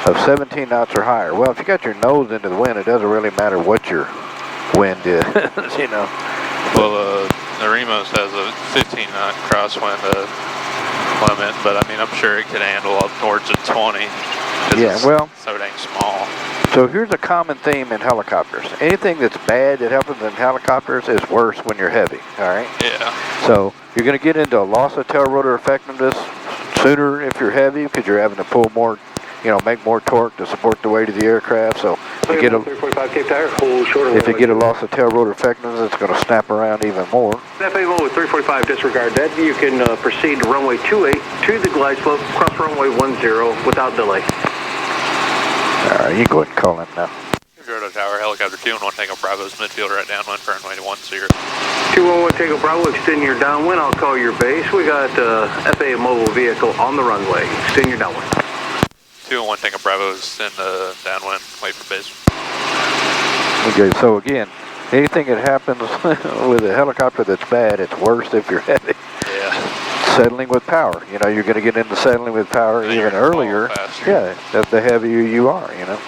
of 17 knots or higher. Well, if you got your nose into the wind, it doesn't really matter what your wind is, you know. Well, the Remos has a 15-knot crosswind limit, but I mean, I'm sure it could handle up towards a 20. Yeah, well, so dang small. So here's a common theme in helicopters. Anything that's bad that happens in helicopters is worse when you're heavy, all right? Yeah. So you're going to get into a loss of tail rotor effectiveness sooner if you're heavy because you're having to pull more, you know, make more torque to support the weight of the aircraft. So if you get a, 345 Cape Tower, hold shorter. if you get a loss of tail rotor effectiveness, it's going to snap around even more. FA1 with 345, disregard that. You can proceed to runway 28 to the glide slope, cross runway 10 without delay. All right, you go ahead and call him now. Roto Tower, helicopter 211 Tango Bravo's midfield right downwind for runway 10. 211 Tango Bravo, extend your downwind. I'll call your base. We got FA mobile vehicle on the runway. Extend your downwind. 211 Tango Bravo's in the downwind, wait for base. Okay, so again, anything that happens with a helicopter that's bad, it's worse if you're heavy. Yeah. Settling with power, you know, you're going to get into settling with power And even earlier. Yeah, the heavier you are, you know.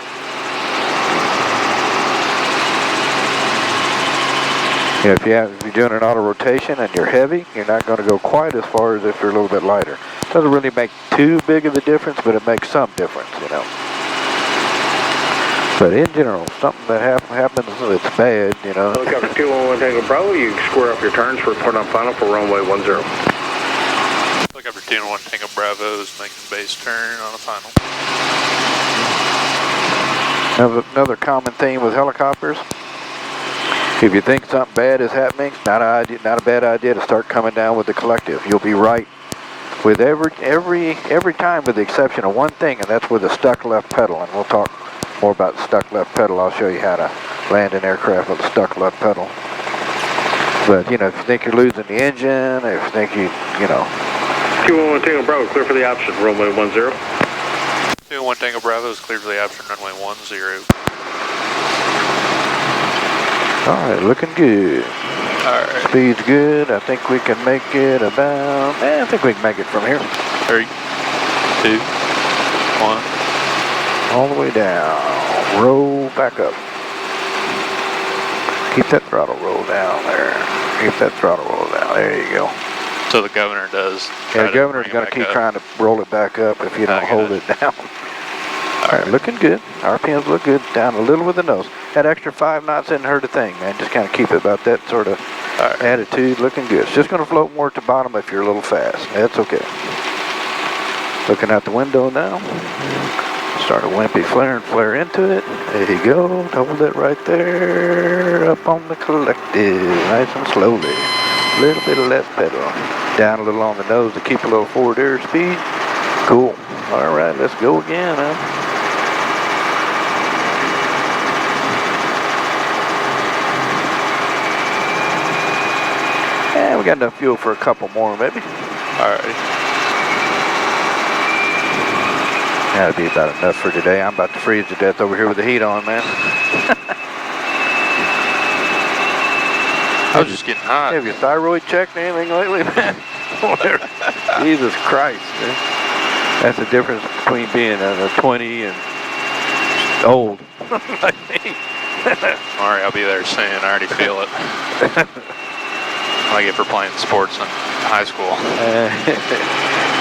Yeah, if you're doing an auto rotation and you're heavy, you're not going to go quite as far as if you're a little bit lighter. Doesn't really make too big of a difference, but it makes some difference, you know. But in general, something that happens that's bad, you know. Helicopter 211 Tango Bravo, you square up your turns for report on final for runway 10. Helicopter 211 Tango Bravo's making base turn on the final. Another common theme with helicopters. If you think something bad is happening, not a bad idea to start coming down with the collective. You'll be right with every time, with the exception of one thing, and that's with the stuck left pedal. And we'll talk more about the stuck left pedal. I'll show you how to land an aircraft with a stuck left pedal. But you know, if you think you're losing the engine, if you think you know. 211 Tango Bravo, clear for the option, runway 10. 211 Tango Bravo is cleared for the option, runway 10. All right, looking good. All right. Speed's good. I think we can make it about, I think we can make it from here. 3, 2, 1. All the way down. Roll back up. Keep that throttle roll down there. Keep that throttle roll down. There you go. So the governor does. Yeah, the governor's going to keep trying to roll it back up if you don't hold it down. All right, looking good. RPMs look good. Down a little with the nose. That extra 5 knots didn't hurt a thing, man. Just kind of keep it about that sort of attitude. Looking good. It's just going to float more at the bottom if you're a little fast. That's okay. Looking out the window now. Start a wimpy flare and flare into it. There you go. Hold it right there. Up on the collective. Nice and slowly. A little bit of left pedal. Down a little on the nose to keep a little forward air speed. Cool. All right, let's go again, huh? Yeah, we got enough fuel for a couple more, maybe. All right. That'll be about enough for today. I'm about to freeze to death over here with the heat on, man. I was just getting hot. Have your thyroid checked or anything lately, man? Jesus Christ, man. That's the difference between being a 20 and old. Like me. Alright, I'll be there soon. I already feel it. I get for playing sports in high school.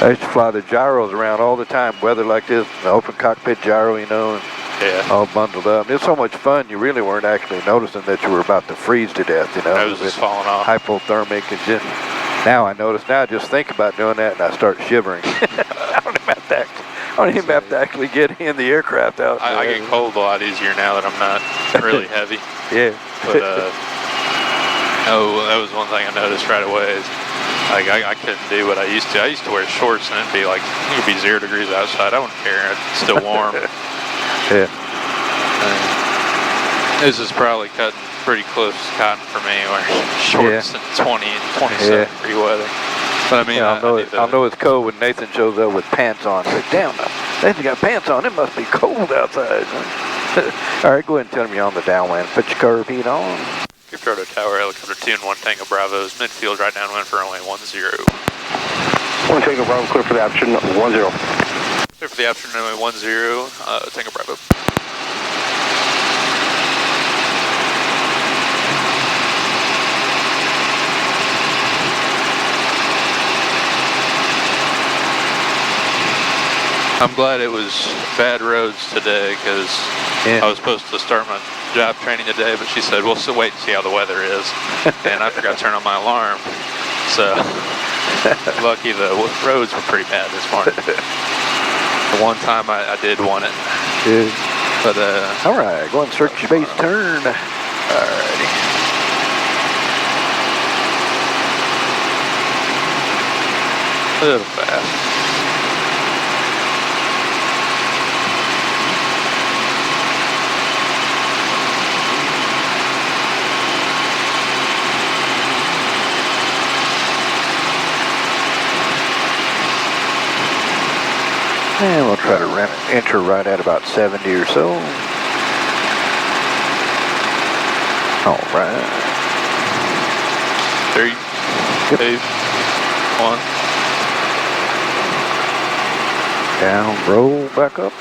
I used to fly the gyros around all the time, weather like this, an open cockpit gyro, you know, and all bundled up. And it's so much fun, you really weren't actually noticing that you were about to freeze to death, you know. I was just falling off. Hypothermic and just, now I notice, now I just think about doing that and I start shivering. I don't even have to actually get in the aircraft out. I get cold a lot easier now that I'm not really heavy. Yeah. But, that was one thing I noticed right away is, like, I couldn't do what I used to. I used to wear shorts and it'd be like, it would be 0 degrees outside. I wouldn't care. It's still warm. Yeah. This is probably cutting pretty close to cotton for me, wearing shorts in 20 and 27 degree weather. But I mean, I'll know it's cold when Nathan shows up with pants on. But damn, Nathan got pants on. It must be cold outside. All right, go ahead and tell him you're on the downwind. Put your curb heat on. You're Proto Tower, helicopter 2 and 1 Tango Bravo's midfield right downwind for runway 10. 1 Tango Bravo, clear for the option 10. Clear for the option runway 10, Tango Bravo. I'm glad it was bad roads today because I was supposed to start my job training today, but she said, we'll still wait and see how the weather is. And I forgot to turn on my alarm. So lucky the roads were pretty bad this morning. The one time I did want it. Good. But, all right, go and search your base turn. Alrighty. A little fast. And we'll try to enter right at about 70 or so. All right. 3, 2, 1. Down, roll back up.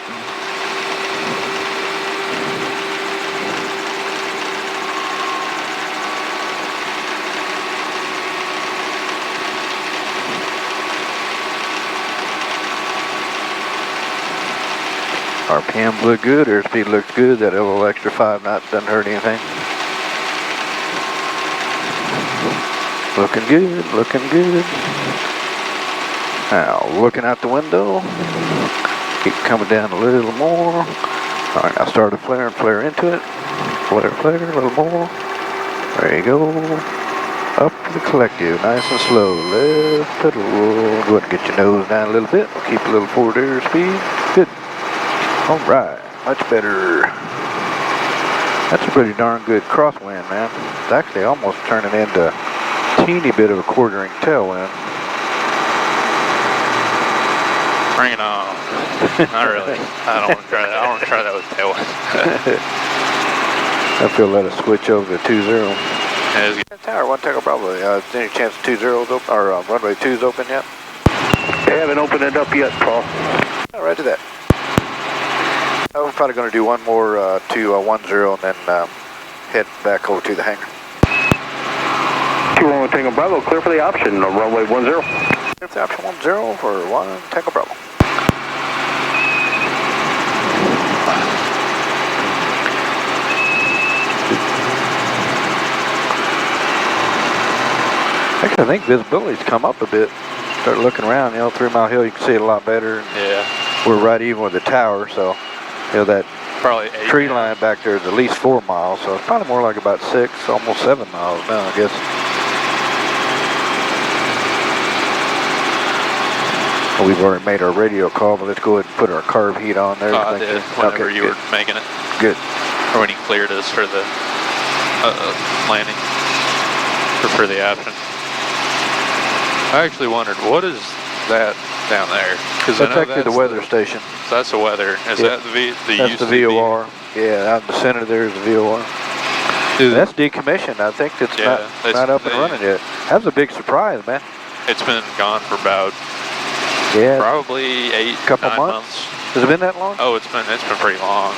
RPM look good, airspeed looks good. That little extra 5 knots doesn't hurt anything. Looking good, looking good. Now, looking out the window. Keep coming down a little more. All right, now start a flare and flare into it. Flare, flare, a little more. There you go. Up to the collective, nice and slow. Left pedal. Go ahead and get your nose down a little bit. Keep a little forward airspeed. Good. All right, much better. That's a pretty darn good crosswind, man. It's actually almost turning into a teeny bit of a quartering tailwind. Bring it on. Not really. I don't want to try that. I don't want to try that with tailwind. I feel let us switch over to 20. Yeah, Tower 1 Tango Bravo. Any chance 20's open, or runway 2's open yet? They haven't opened it up yet, Paul. All right, do that. We're probably going to do one more to 10 and then head back over to the hangar. 21 Tango Bravo, clear for the option, runway 10. Clear for the option 10 for 1 Tango Bravo. Actually, I think visibility's come up a bit. Start looking around, 3 Mile Hill, you can see it a lot better. yeah. We're right even with the tower, so that Probably 8 tree now. line back there is at least 4 miles, so it's probably more like about 6, almost 7 miles now, I guess. Well, we've already made our radio call, but let's go ahead and put our carb heat on there. I did whenever okay, you good. were making it. Good. Or when you cleared us for the landing. Or for the option. I actually wondered, what is that down there? Because That's actually the weather station. That's the weather. Is that the That's the VOR. Yeah, out in the center there is the VOR. That's decommissioned. I think it's not up and running yet. That was a big surprise, man. It's been gone for about probably 9 months. Has it been that long? Oh, it's been pretty long.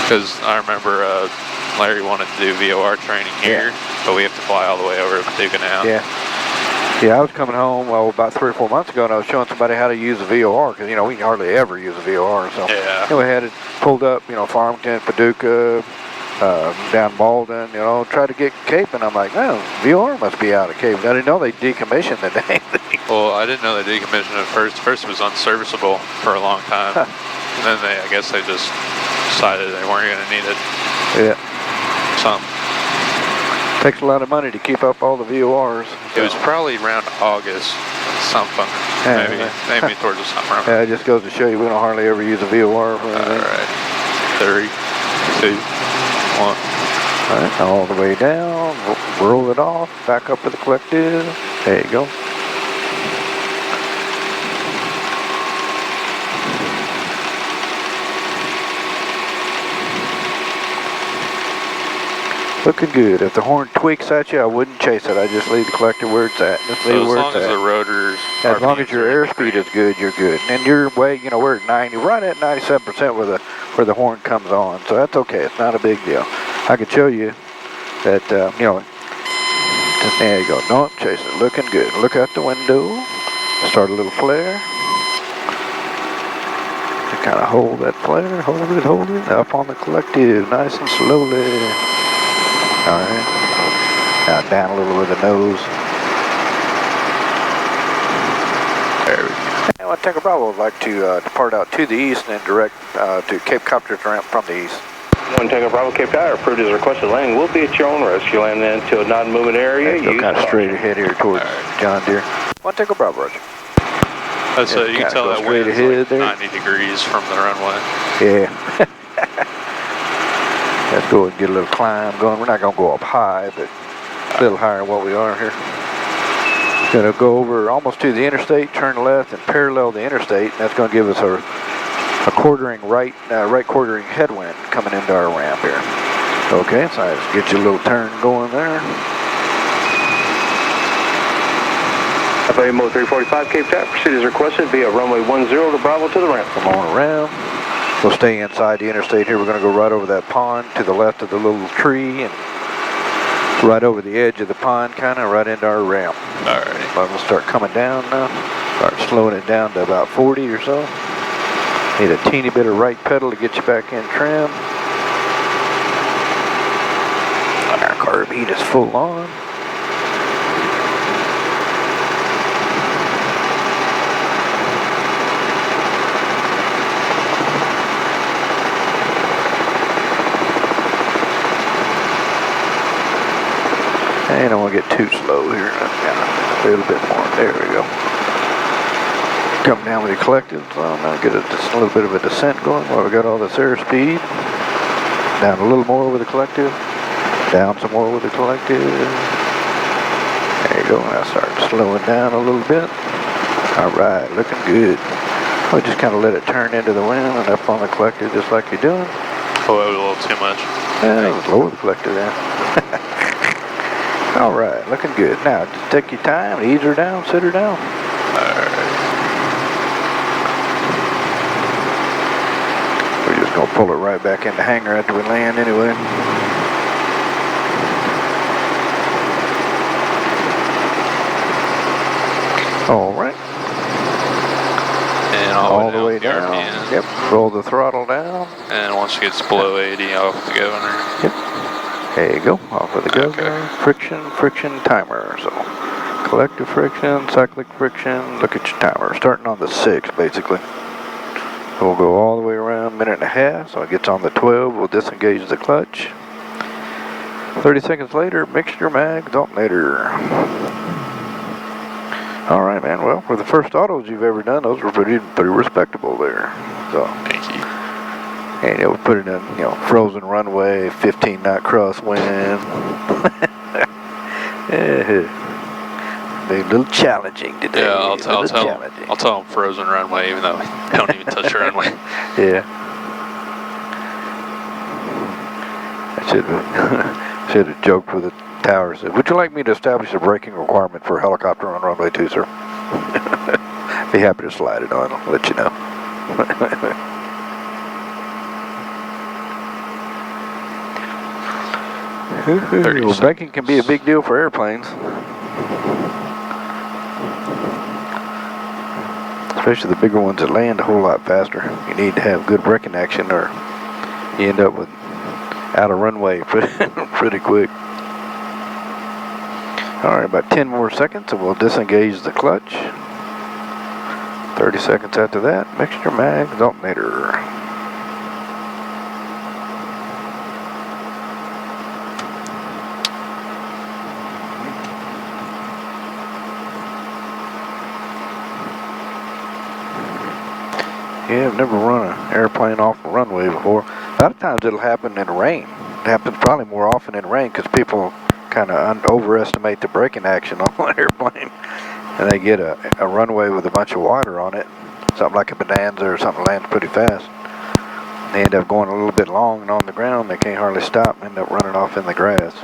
Because I remember Larry wanted to do VOR training here, but we have to fly all the way over to Paducah now. Yeah. Yeah, I was coming home about 3 or 4 months ago, and I was showing somebody how to use a VOR, because, we can hardly ever use a VOR. So we had it pulled up, Farmington, Paducah, down Malden, tried to get Cape, and I'm like, no, VOR must be out of Cape. I didn't know they decommissioned the dang thing. Well, I didn't know they decommissioned it first. First it was unserviceable for a long time. And then I guess they just decided they weren't going to need it. Yeah. Something. Takes a lot of money to keep up all the VORs. It was probably around August, something. Maybe towards the summer. Yeah, it just goes to show you we don't hardly ever use a VOR for anything. All right. 3, 2, 1. All right, all the way down, roll it off, back up to the collective. There you go. Looking good. If the horn tweaks at you, I wouldn't chase it. I just leave the collector where it's at. Just leave it where it's at. As long as the rotors, as long as your airspeed is good, you're good. And your weight, you know, we're at 90, right at 97% where the horn comes on. So that's okay. It's not a big deal. I could show you that, you know, there you go. Don't chase it. Looking good. Look out the window. Start a little flare. Kind of hold that flare. Hold it. Up on the collective. Nice and slowly. Alright, now down a little with the nose. There we go. Now, Tango Bravo would like to depart out to the east and then direct to Cape Copter's ramp from the east. 1 Tango Bravo, Cape Tower, approved as requested landing. Will be at your own risk. You land into a non-moving area. Go kind of straight ahead here towards John Deere. 1 Tango Bravo, Roger. So you can tell that wind is like 90 degrees from the runway. Yeah. Let's go and get a little climb going. We're not going to go up high, but a little higher than what we are here. Going to go over almost to the interstate, turn left, and parallel the interstate. And that's going to give us a quartering right quartering headwind coming into our ramp here. Okay, so let's get you a little turn going there. FII Mode 345, Cape Tower, proceed as requested via runway 10 to Bravo to the ramp. Come on around. We'll stay inside the interstate here. We're going to go right over that pond to the left of the little tree and right over the edge of the pond, kind of right into our ramp. Alright. But we'll start coming down now. Start slowing it down to about 40 or so. Need a teeny bit of right pedal to get you back in trim. Our carb heat is full on. I don't want to get too slow here. A little bit more. There we go. Come down with the collective. So now get a little bit of a descent going while we got all this airspeed. Down a little more with the collective. Down some more with the collective. There you go. Now start slowing down a little bit. All right, looking good. We'll just kind of let it turn into the wind and up on the collective just like you're doing. Oh, a little too much. Yeah, lower the collective then. All right, looking good. Now, just take your time, ease her down, sit her down. All right. We're just gonna pull it right back in the hangar after we land anyway. All right. And all the way down. RPM. Yep. Roll the throttle down. And once it gets below 80, off the governor. Yep. There you go, off with the governor. Friction timer. So, collective friction, cyclic friction, look at your timer. Starting on the 6, basically. We'll go all the way around, minute and a half, so it gets on the 12, we'll disengage the clutch. 30 seconds later, mixture mags alternator. All right, man, well, for the first autos you've ever done, those were pretty respectable there. So. Thank you. And we'll put it in, you know, frozen runway, 15-knot crosswind. Be a little challenging today. Yeah, I'll tell them frozen runway, even though they don't even touch the runway. Yeah. I should have joked with the tower. Said, would you like me to establish a braking requirement for a helicopter on runway 2, sir? Be happy to slide it on. I'll let you know. Well, braking can be a big deal for airplanes. Especially the bigger ones that land a whole lot faster. You need to have good braking action or you end up with out of runway pretty quick. Alright, about 10 more seconds and we'll disengage the clutch. 30 seconds after that, mixture mags alternator. Yeah, I've never run an airplane off a runway before. A lot of times it'll happen in rain. It happens probably more often in rain because people kind of overestimate the braking action on an airplane. And they get a runway with a bunch of water on it. Something like a Bonanza or something lands pretty fast. They end up going a little bit long and on the ground. They can't hardly stop and end up running off in the grass.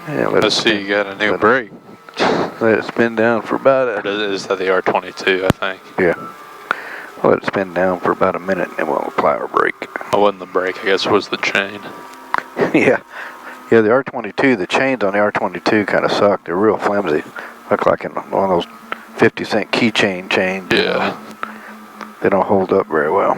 Yeah, Let's see, you got a new brake. Let it spin down for about Is that the R22, I think? Yeah. Let it spin down for about a minute and then we'll apply our brake. It wasn't the brake, I guess it was the chain. Yeah. Yeah, the R22, the chains on the R22 kind of suck. They're real flimsy. Look like in one of those 50-cent keychain chains. Yeah. They don't hold up very well.